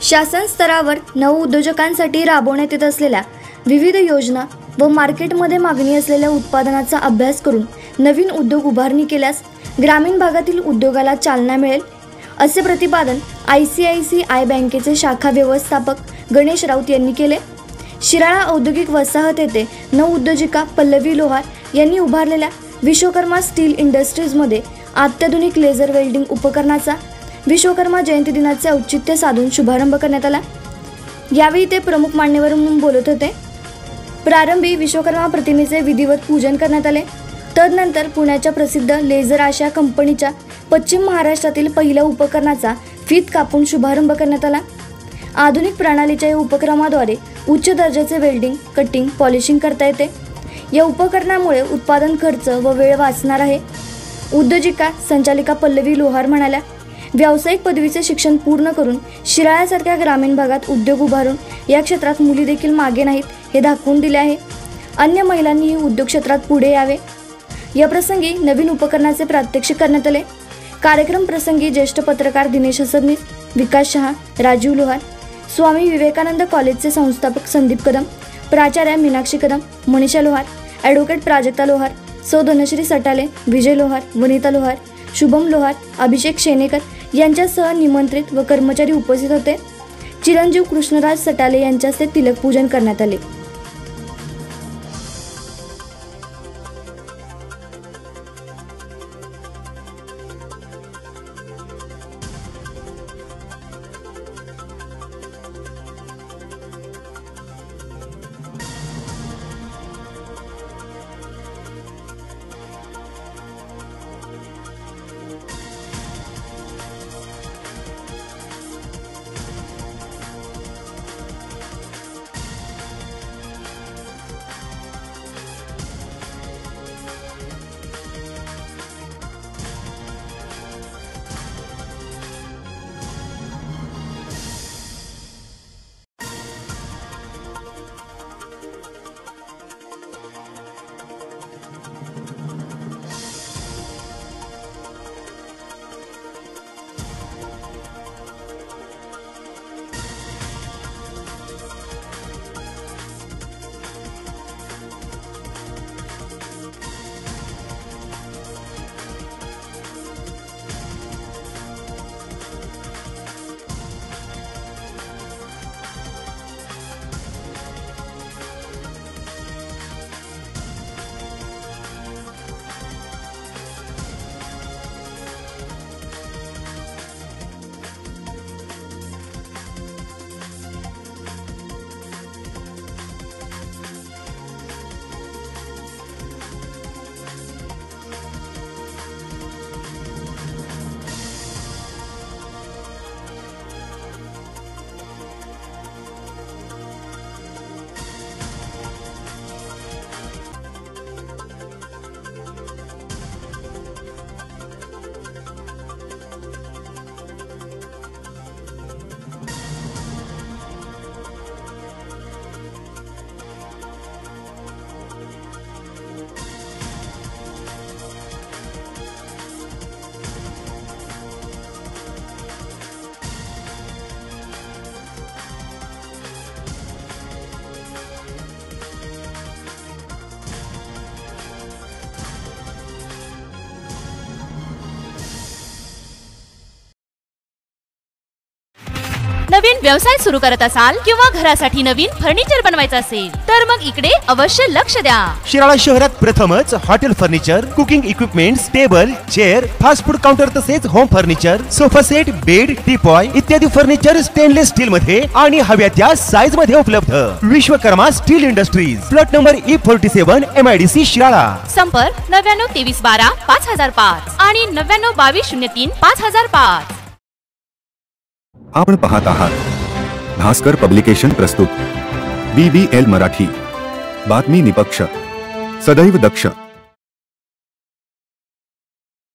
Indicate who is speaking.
Speaker 1: शासन स्तरावर नवउद्योजकांसाठी राबवण्यात येत असलेल्या विविध योजना व मार्केटमध्ये मागणी असलेल्या उत्पादनाचा अभ्यास करून नवीन उद्योग उभारणी केल्यास ग्रामीण भागातील उद्योगाला चालना मिळेल, असे प्रतिपादन ICICI बँकेचे शाखा व्यवस्थापक गणेश राऊत यांनी केले। शिराळा औद्योगिक वसाहत येथे नवउद्योजिका पल्लवी लोहार यांनी उभारलेल्या विश्वकर्मा स्टील इंडस्ट्रीजमध्ये अत्याधुनिक लेझर वेल्डिंग उपकरणाचा विश्वकर्मा जयंती दिनाचे औचित्य साधून शुभारंभ करण्यात आला। यावेळी ते प्रमुख मान्यवर म्हणून बोलत होते। प्रारंभी विश्वकर्मा प्रतिमेचे विधिवत पूजन करण्यात आले। तदनंतर पुण्याच्या प्रसिद्ध लेझर आशा कंपनीच्या पश्चिम महाराष्ट्रातील पहिल्या उपकरणाचा फीत कापून शुभारंभ करण्यात आला। आधुनिक प्रणालीच्या या उपक्रमाद्वारे उच्च दर्जाचे वेल्डिंग, कटिंग, पॉलिशिंग करता येते। या उपकरणामुळे उत्पादन खर्च व वेळ वाचणार आहे। उद्योजिका संचालिका पल्लवी लोहार म्हणाल्या, व्यावसायिक पदवीचे शिक्षण पूर्ण करून शिराळ्यासारख्या ग्रामीण भागात उद्योग उभारून या क्षेत्रात मुली देखील मागे नाहीत हे दाखवून दिले आहे। अन्य महिलांनीही उद्योग क्षेत्रात पुढे यावे। या प्रसंगी नवीन उपकरणाचे प्रात्यक्षिक करण्यात आले। कार्यक्रम प्रसंगी ज्येष्ठ पत्रकार दिनेश हसदनीस, विकास शहा, राजीव लोहार, स्वामी विवेकानंद कॉलेजचे संस्थापक संदीप कदम, प्राचार्या मीनाक्षी कदम, मनीषा लोहार, ॲडव्होकेट प्राजक्ता लोहार, सौ धनश्री सटाले, विजय लोहार, वनिता लोहार, शुभम लोहार, अभिषेक शेनेकर यांच्यासह निमंत्रित व कर्मचारी उपस्थित होते। चिरंजीव कृष्णराज सटाले यांच्या हस्ते तिलक पूजन करण्यात आले।
Speaker 2: नवीन व्यवसाय सुरू करत असाल किंवा घरासाठी नवीन फर्निचर बनवायचं असेल तर मग इकडे अवश्य लक्ष द्या।
Speaker 3: शिराळा शहरात प्रथमच hotel furniture, cooking equipments, table, chair, fast food counter तसेच home furniture, sofa set, bed, teapoy इत्यादी फर्निचर स्टेनलेस स्टील मध्ये आणि हव्या त्या साइज मध्ये उपलब्ध। Vishwakarma steel industries, plot number E47, MIDC Shirala.
Speaker 2: संपर्क 99 23 12 5005 आणि 99 22 03 5005।
Speaker 4: आपण पाहत आहात भास्कर पब्लिकेशन प्रस्तुत BBL मराठी, बातमी निपक्ष, सदैव दक्ष।